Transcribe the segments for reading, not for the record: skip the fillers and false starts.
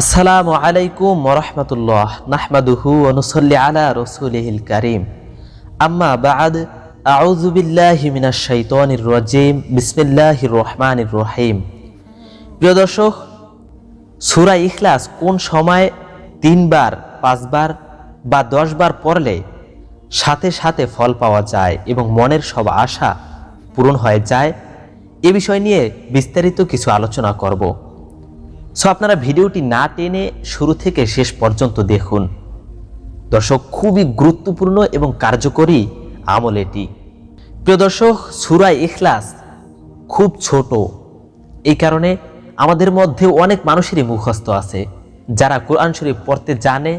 আসসালামু আলাইকুম ওরহমতুল্লাহ নাহমাদুহু ওয়া নুসাল্লি আলা রাসূলিহিল কারীম আম্মা বা'দ আউযু বিল্লাহি মিনাশ শাইতানির রাজীম বিসমিল্লাহির রহমানির রহিম। প্রিয় দর্শক, সূরা ইখলাস কোন সময় 3 বার 5 বার বা 10 বার পড়লে সাথে সাথে ফল পাওয়া যায় এবং মনের সব আশা পূরণ হয়ে যায়, এ বিষয় নিয়ে বিস্তারিত কিছু আলোচনা করব। আপনারা ভিডিওটি না টেনে শুরু থেকে শেষ পর্যন্ত দেখুন। দর্শক, খুবই গুরুত্বপূর্ণ এবং কার্যকরী আমল এটি। প্রিয় দর্শক, সূরা ইখলাস খুব ছোট, এই কারণে আমাদের মধ্যে অনেক মানুষেরই মুখস্থ আছে। যারা কোরআন শরীফ পড়তে জানে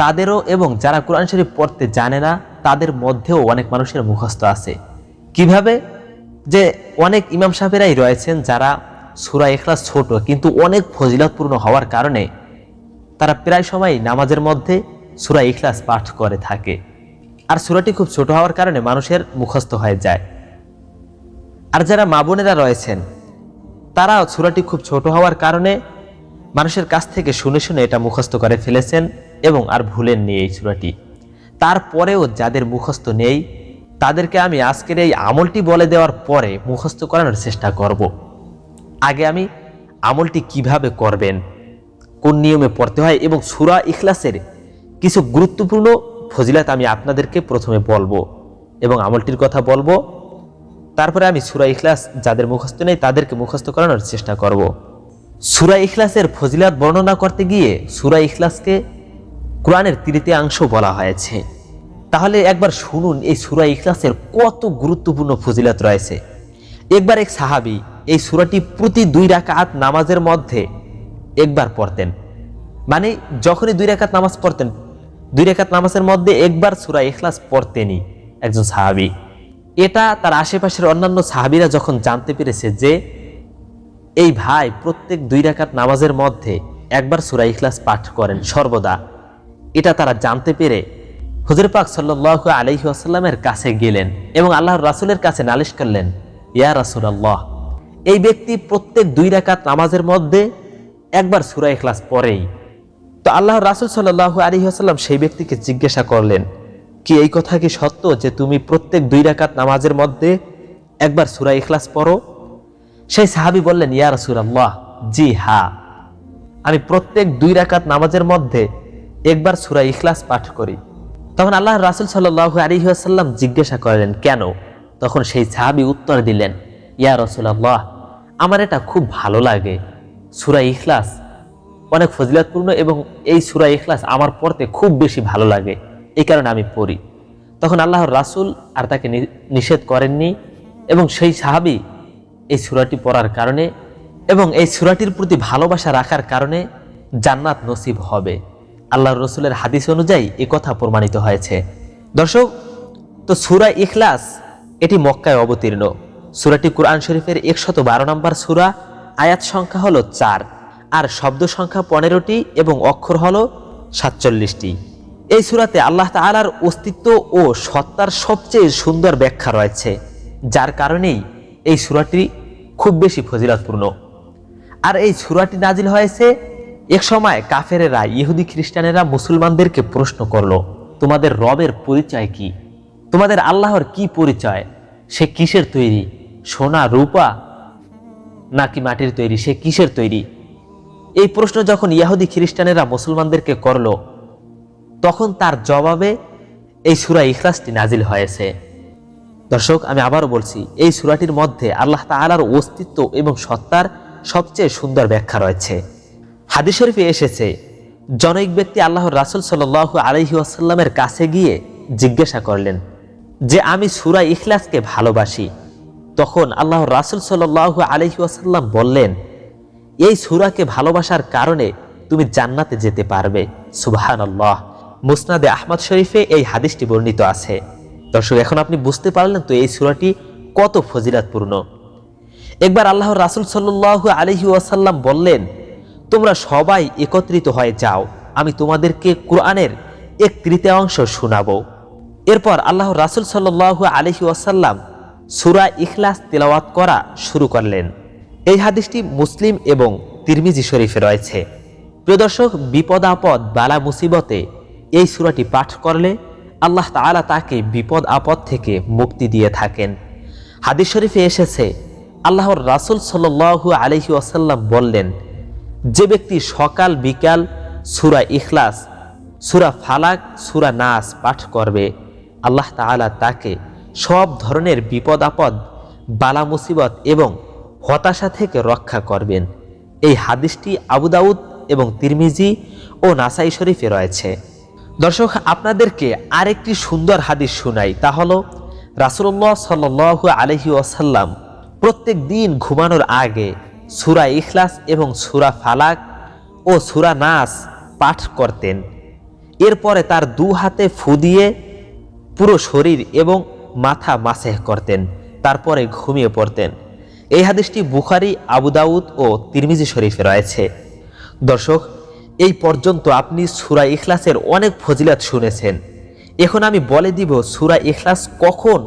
তাদেরও, এবং যারা কোরআন শরীফ পড়তে জানে না তাদের মধ্যেও অনেক মানুষের মুখস্থ আছে। কিভাবে? যে অনেক ইমাম সাহেবেরাই রয়েছেন যারা সূরা ইখলাস ছোট কিন্তু অনেক ফজিলতপূর্ণ হওয়ার কারণে তারা প্রায় সময় নামাজের মধ্যে সূরা ইখলাস পাঠ করে থাকে, আর সূরাটি খুব ছোট হওয়ার কারণে মানুষের মুখস্থ হয়ে যায়। আর যারা মা বোনেরা রয়েছেন তারা সূরাটি খুব ছোট হওয়ার কারণে মানুষের কাছ থেকে শুনে শুনে এটা মুখস্থ করে ফেলেছেন এবং আর ভুলেননি এই সূরাটি। তারপরেও যাদের মুখস্থ নেই তাদেরকে আমি আজকের এই আমলটি বলে দেওয়ার পরে মুখস্থ করানোর চেষ্টা করব। আগে আমি আমলটি কিভাবে করবেন, কোন নিয়মে পড়তে হয় এবং সূরা ইখলাসের কিছু গুরুত্বপূর্ণ ফজিলত আমি আপনাদেরকে প্রথমে বলবো এবং আমলটির কথা বলবো। তারপরে আমি সূরা ইখলাস যাদের মুখস্থ নেই তাদেরকে মুখস্থ করানোর চেষ্টা করব। সূরা ইখলাসের ফজিলত বর্ণনা করতে গিয়ে সূরা ইখলাসকে কোরআনের তৃতীয়াংশ বলা হয়েছে। তাহলে একবার শুনুন এই সূরা ইখলাসের কত গুরুত্বপূর্ণ ফজিলত রয়েছে। একবার এক সাহাবী এই সূরাটি প্রতি 2 রাকাত নামাজের মধ্যে একবার পড়তেন। মানে যখনই 2 রাকাত নামাজ পড়তেন, 2 রাকাত নামাজের মধ্যে একবার সূরা ইখলাস পড়তেনই একজন সাহাবী। এটা তার আশেপাশের অন্যান্য সাহাবীরা যখন জানতে পেরেছে যে এই ভাই প্রত্যেক 2 রাকাত নামাজের মধ্যে একবার সূরা ইখলাস পাঠ করেন সর্বদা, এটা তারা জানতে পেরে হুজুর পাক সাল্লাল্লাহু আলাইহি ওয়াসাল্লামের কাছে গেলেন এবং আল্লাহর রাসূলের কাছে নালিশ করলেন, ইয়া রাসূলুল্লাহ, এই ব্যক্তি প্রত্যেক 2 রাকাত নামাজের মধ্যে একবার সূরা ইখলাস পড়েই। তো আল্লাহর রাসূল সাল্লাল্লাহু আলাইহি ওয়াসাল্লাম সেই ব্যক্তিকে জিজ্ঞাসা করলেন, কি এই কথা কি সত্য যে তুমি প্রত্যেক 2 রাকাত নামাজের মধ্যে একবার সূরা ইখলাস পড়ো? সেই সাহাবী বললেন, ইয়া রাসূলুল্লাহ, জি হ্যাঁ, আমি প্রত্যেক 2 রাকাত নামাজের মধ্যে একবার সূরা ইখলাস পাঠ করি। তখন আল্লাহর রাসূল সাল্লাল্লাহু আলাইহি ওয়াসাল্লাম জিজ্ঞাসা করলেন, কেন? তখন সেই সাহাবী উত্তর দিলেন, ইয়া রাসূলুল্লাহ, আমার এটা খুব ভালো লাগে। সূরা ইখলাস অনেক ফজিলতপূর্ণ এবং এই সূরা ইখলাস আমার পড়তে খুব বেশি ভালো লাগে, এই কারণে আমি পড়ি। তখন আল্লাহর রাসূল আর তাকে নিষেধ করেননি এবং সেই সাহাবী এই সূরাটি পড়ার কারণে এবং এই সূরাটির প্রতি ভালোবাসা রাখার কারণে জান্নাত নসিব হবে। আল্লাহর রাসূলের হাদিস অনুযায়ী এই কথা প্রমাণিত হয়েছে। দর্শক, তো সূরা ইখলাস এটি মক্কায় অবতীর্ণ। সূরাটি কোরআন শরীফের 112 নম্বর সূরা, আয়াত সংখ্যা হলো 4 আর শব্দ সংখ্যা 15টি এবং অক্ষর হলো 47টি। এই সূরাতে আল্লাহ তাআলার অস্তিত্ব ও সত্তার সবচেয়ে সুন্দর ব্যাখ্যা রয়েছে, যার কারণেই এই সূরাটি খুব বেশি ফজিলতপূর্ণ। আর এই সূরাটি নাজিল হয়েছে এক সময় কাফেরেরা, ইহুদি খ্রিস্টানেরা মুসলমানদেরকে প্রশ্ন করলো, তোমাদের রবের পরিচয় কি? তোমাদের আল্লাহর কি পরিচয়? সে কিসের তৈরি? সোনা রূপা নাকি মাটির তৈরি? সে কিসের তৈরি? এই প্রশ্ন যখন ইহুদি খ্রিস্টানেরা মুসলমানদেরকে করলো, তখন তার জবাবে এই সূরা ইখলাসটি নাজিল হয়েছে। দর্শক, আমি আবারও বলছি, এই সূরাটির মধ্যে আল্লাহ তাআলার অস্তিত্ব এবং সত্তার সবচেয়ে সুন্দর ব্যাখ্যা রয়েছে। হাদিস শরীফে এসেছে, জনৈক ব্যক্তি আল্লাহর রাসূল সাল্লাল্লাহু আলাইহি ওয়াসাল্লামের কাছে গিয়ে জিজ্ঞাসা করলেন যে আমি সূরা ইখলাসকে ভালোবাসি। তখন আল্লাহর রাসূল সাল্লাল্লাহু আলাইহি ওয়াসাল্লাম বললেন, এই সূরাকে ভালোবাসার কারণে তুমি জান্নাতে যেতে পারবে। সুবহানাল্লাহ। মুসনাদে আহমদ শরীফে এই হাদিসটি বর্ণিত আছে। দর্শক, এখন আপনি বুঝতে পারলেন তো এই সূরাটি কত ফজিলতপূর্ণ। একবার আল্লাহর রাসূল সাল্লাল্লাহু আলাইহি ওয়াসাল্লাম বললেন, তোমরা সবাই একত্রিত হয়ে যাও, আমি তোমাদেরকে কোরআনের 1/3 শোনাবো। এরপর আল্লাহর রাসূল সাল্লাল্লাহু আলাইহি ওয়াসাল্লাম সূরা ইখলাস তেলাওয়াত করা শুরু করলেন। এই হাদিসটি মুসলিম এবং তিরমিজি শরীফে রয়েছে। প্রিয় দর্শক, বিপদ আপদ বালা মুসিবতে এই সূরাটি পাঠ করলে আল্লাহ তাআলা তাকে বিপদ আপদ থেকে মুক্তি দিয়ে থাকেন। হাদিস শরীফে এসেছে, আল্লাহর রাসূল সাল্লাল্লাহু আলাইহি ওয়াসাল্লাম বললেন, যে ব্যক্তি সকাল বিকাল সূরা ইখলাস, সূরা ফালাক, সূরা নাস পাঠ করবে, আল্লাহ তাআলা তাকে সব ধরনের বিপদ আপদ বালা মুসিবত এবং হতাশা থেকে রক্ষা করবেন। এই হাদিসটি আবু দাউদ এবং তিরমিজি ও নাসাই শরীফে রয়েছে। দর্শক, আপনাদেরকে আরেকটি সুন্দর হাদিস শোনাই, তা হলো রাসূলুল্লাহ সাল্লাল্লাহু আলাইহি ওয়াসাল্লাম প্রত্যেক দিন ঘুমানোর আগে সূরা ইখলাস এবং সূরা ফালাক ও সূরা নাস পাঠ করতেন। এরপরে তার দু হাতে ফু দিয়ে পুরো শরীর এবং মাথা মাসেহ করতেন, তারপরে ঘুমিয়ে পড়তেন। এই হাদিসটি বুখারী, আবু দাউদ ও তিরমিজি শরীফে রয়েছে। দর্শক, এই পর্যন্ত আপনি সূরা ইখলাসের অনেক ফজিলত শুনেছেন। এখন আমি বলে দিব সূরা ইখলাস কখন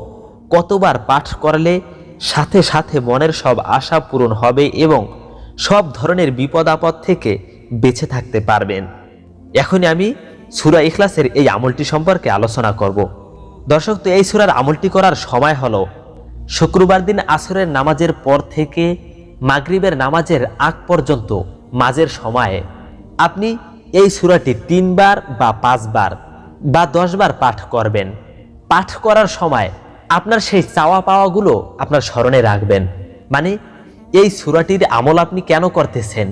কতবার পাঠ করলে সাথে সাথে মনের সব আশা পূরণ হবে এবং সব ধরনের বিপদ আপদ থেকে বেঁচে থাকতে পারবেন। এখনই আমি সূরা ইখলাসের এই আমলটি সম্পর্কে আলোচনা করব। দর্শক, তো এই সূরার আমলটি করার সময় হলো শুক্রবার দিন আসরের নামাজের পর থেকে মাগরিবের নামাজের আগ পর্যন্ত মাঝের সময়ে আপনি এই সূরাটি 3 বার বা 5 বার বা 10 বার পাঠ করবেন। পাঠ করার সময় আপনার সেই চাওয়া পাওয়াগুলো আপনার স্মরণে রাখবেন। মানে এই সূরাটির আমল আপনি কেন করতেছেন,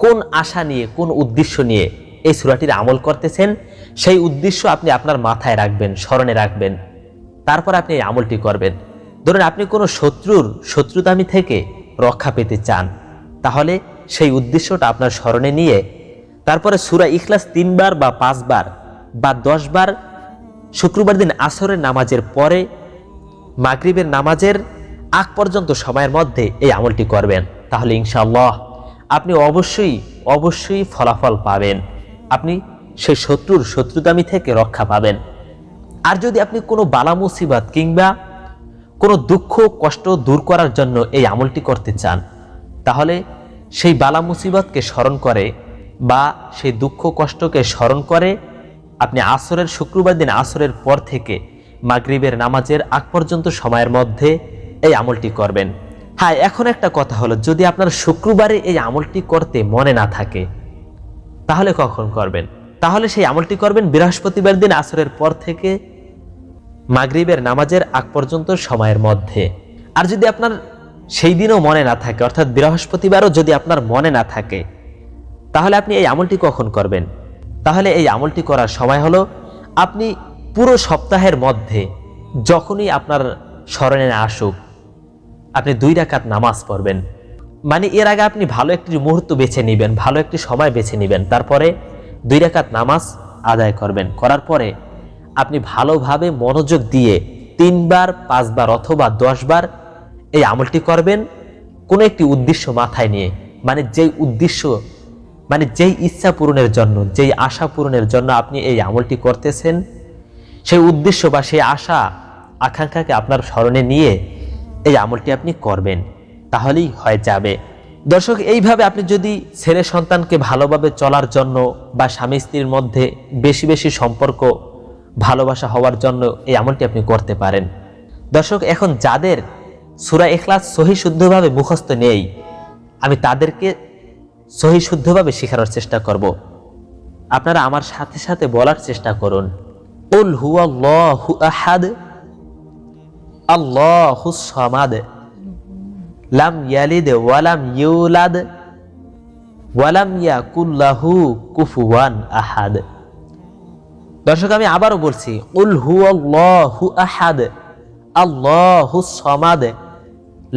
কোন আশা নিয়ে, কোন উদ্দেশ্য নিয়ে এই সূরাটির আমল করতেছেন, সেই উদ্দেশ্য আপনি আপনার মাথায় রাখবেন, স্মরণে রাখবেন। তারপর আপনি এই আমলটি করবেন। ধরুন আপনি কোনো শত্রুতামি থেকে রক্ষা পেতে চান, তাহলে সেই উদ্দেশ্যটা আপনার স্মরণে নিয়ে তারপরে সূরা ইখলাস 3 বার বা 5 বার বা 10 বার শুক্রবার দিন আসরের নামাজের পরে মাগরিবের নামাজের আগ পর্যন্ত সময়ের মধ্যে এই আমলটি করবেন। তাহলে ইনশাআল্লাহ আপনি অবশ্যই ফলাফল পাবেন। আপনি সেই শত্রুতামি থেকে রক্ষা পাবেন। আর যদি আপনি কোনো বালা মুসিবত কিংবা কোনো দুঃখ কষ্ট দূর করার জন্য এই আমলটি করতে চান, তাহলে সেই বালা মুসিবতকে স্মরণ করে বা সেই দুঃখ কষ্টকে স্মরণ করে আপনি শুক্রবার দিন আসরের পর থেকে মাগরিবের নামাজের আগ পর্যন্ত সময়ের মধ্যে এই আমলটি করবেন। হ্যাঁ, এখন একটা কথা হলো, যদি আপনার শুক্রবারে এই আমলটি করতে মনে না থাকে তাহলে কখন করবেন? তাহলে সেই আমলটি করবেন বৃহস্পতিবার দিন আসরের পর থেকে মাগরিবের নামাজের আগ পর্যন্ত সময়ের মধ্যে। আর যদি আপনার সেই দিনও মনে না থাকে, অর্থাৎ বৃহস্পতিবারও যদি আপনার মনে না থাকে, তাহলে আপনি এই আমলটি কখন করবেন? তাহলে এই আমলটি করার সময় হলো আপনি পুরো সপ্তাহের মধ্যে যখনই আপনার স্মরণে আসুক আপনি 2 রাকাত নামাজ পড়বেন। মানে এর আগে আপনি ভালো একটি মুহূর্ত বেছে নেবেন, ভালো একটি সময় বেছে নেবেন, তারপরে 2 রাকাত নামাজ আদায় করবেন। করার পরে আপনি ভালোভাবে মনোযোগ দিয়ে 3 বার 5 বার অথবা 10 বার এই আমলটি করবেন কোনো একটি উদ্দেশ্য মাথায় নিয়ে। মানে যেই ইচ্ছা পূরণের জন্য, যেই আশা পূরণের জন্য আপনি এই আমলটি করতেছেন, সেই উদ্দেশ্য বা সেই আশা আকাঙ্ক্ষাকে আপনার স্মরণে নিয়ে এই আমলটি আপনি করবেন, তাহলেই হয়ে যাবে। দর্শক, এইভাবে আপনি যদি ছেলে সন্তানকে ভালোভাবে চলার জন্য বা স্বামী স্ত্রীর মধ্যে বেশি বেশি সম্পর্ক ভালোবাসা হওয়ার জন্য এই আমলটি আপনি করতে পারেন। দর্শক, এখন যাদের সূরা ইখলাস সহি শুদ্ধভাবে মুখস্থ নেই, আমি তাদেরকে সহি শুদ্ধভাবে শেখানোর চেষ্টা করব। আপনারা আমার সাথে সাথে বলার চেষ্টা করুন, কুল হুয়াল্লাহু আহাদ আল্লাহুস সামাদ লাম ইয়ালিদ ওয়ালাম ইউলাদ ওয়ালাম ইয়াকুল লাহু কুফুয়ান আহাদ। দর্শক, আমি আবারও বলছি, কুল হুয়াল্লাহু আহাদ আল্লাহুস সামাদ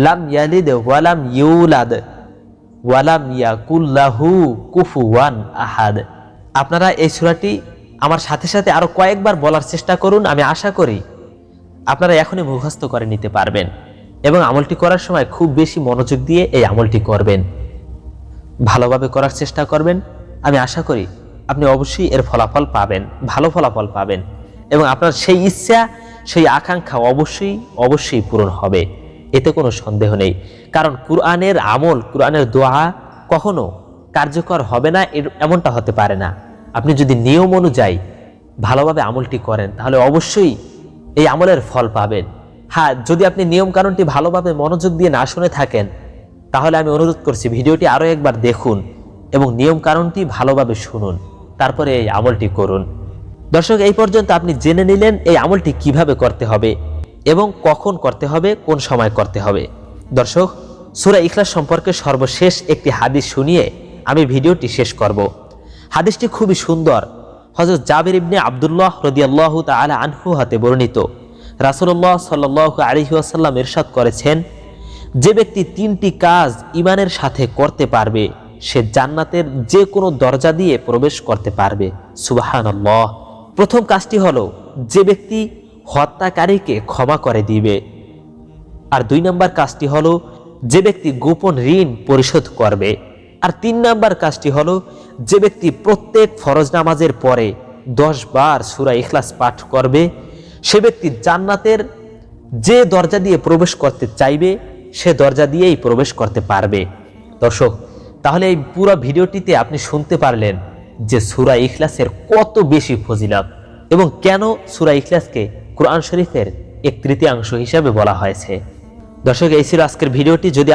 লাম ইয়ালিদ ওয়ালাম ইউলাদ ওয়ালাম ইয়াকুল লাহু কুফুয়ান আহাদ। আপনারা এই সূরাটি আমার সাথে সাথে আরো কয়েকবার বলার চেষ্টা করুন। আমি আশা করি আপনারা এখনই মুখস্থ করে নিতে পারবেন এবং আমলটি করার সময় খুব বেশি মনোযোগ দিয়ে এই আমলটি করবেন, ভালোভাবে করার চেষ্টা করবেন। আমি আশা করি আপনি অবশ্যই এর ফলাফল পাবেন, ভালো ফলাফল পাবেন এবং আপনার সেই ইচ্ছা, সেই আকাঙ্ক্ষা অবশ্যই পূরণ হবে, এতে কোনো সন্দেহ নেই। কারণ কুরআনের আমল, কুরআনের দোয়া কখনো কার্যকর হবে না এমনটা হতে পারে না। আপনি যদি নিয়ম অনুযায়ী ভালোভাবে আমলটি করেন তাহলে অবশ্যই এই আমলের ফল পাবেন। হ্যাঁ, যদি আপনি নিয়ম কানুনটি ভালোভাবে মনোযোগ দিয়ে না শুনে থাকেন তাহলে আমি অনুরোধ করছি ভিডিওটি আরও একবার দেখুন এবং নিয়ম কানুনটি ভালোভাবে শুনুন, তারপরে এই আমলটি করুন। দর্শক, এই পর্যন্ত আপনি জেনে নিলেন এই আমলটি কিভাবে করতে হবে এবং কখন করতে হবে, কোন সময় করতে হবে। দর্শক, সূরা ইখলাস সম্পর্কে সর্বশেষ একটি হাদিস শুনিয়ে আমি ভিডিওটি শেষ করব। হাদিসটি খুবই সুন্দর। হযরত জাবির ইবনে আব্দুল্লাহ রাদিয়াল্লাহু তাআলা আনহু হতে বর্ণিত, রাসূলুল্লাহ সাল্লাল্লাহু আলাইহি ওয়াসাল্লাম ইরশাদ করেছেন, যে ব্যক্তি 3টি কাজ ঈমানের সাথে করতে পারবে সে জান্নাতের যে কোনো দরজা দিয়ে প্রবেশ করতে পারবে। সুবহানাল্লাহ। প্রথম কাজটি হলো যে ব্যক্তি হত্যাকারীকে ক্ষমা করে দিবে। আর 2 নম্বর কাজটি হলো যে ব্যক্তি গোপন ঋণ পরিশোধ করবে। আর 3 নম্বর কাজটি হলো যে ব্যক্তি প্রত্যেক ফরজ নামাজের পরে 10 বার সূরা ইখলাস পাঠ করবে সে ব্যক্তি জান্নাতের যে দরজা দিয়ে প্রবেশ করতে চাইবে সে দরজা দিয়েই প্রবেশ করতে পারবে। দর্শক, তাহলে এই পুরো ভিডিওটিতে আপনি শুনতে পারলেন যে সূরা ইখলাসের কত বেশি ফজিলত এবং কেন সূরা ইখলাসকে কোরআন শরীফের 1/3 হিসাবে বলা হয়েছে। দর্শক, এই ছিল আজকের ভিডিওটি। যদি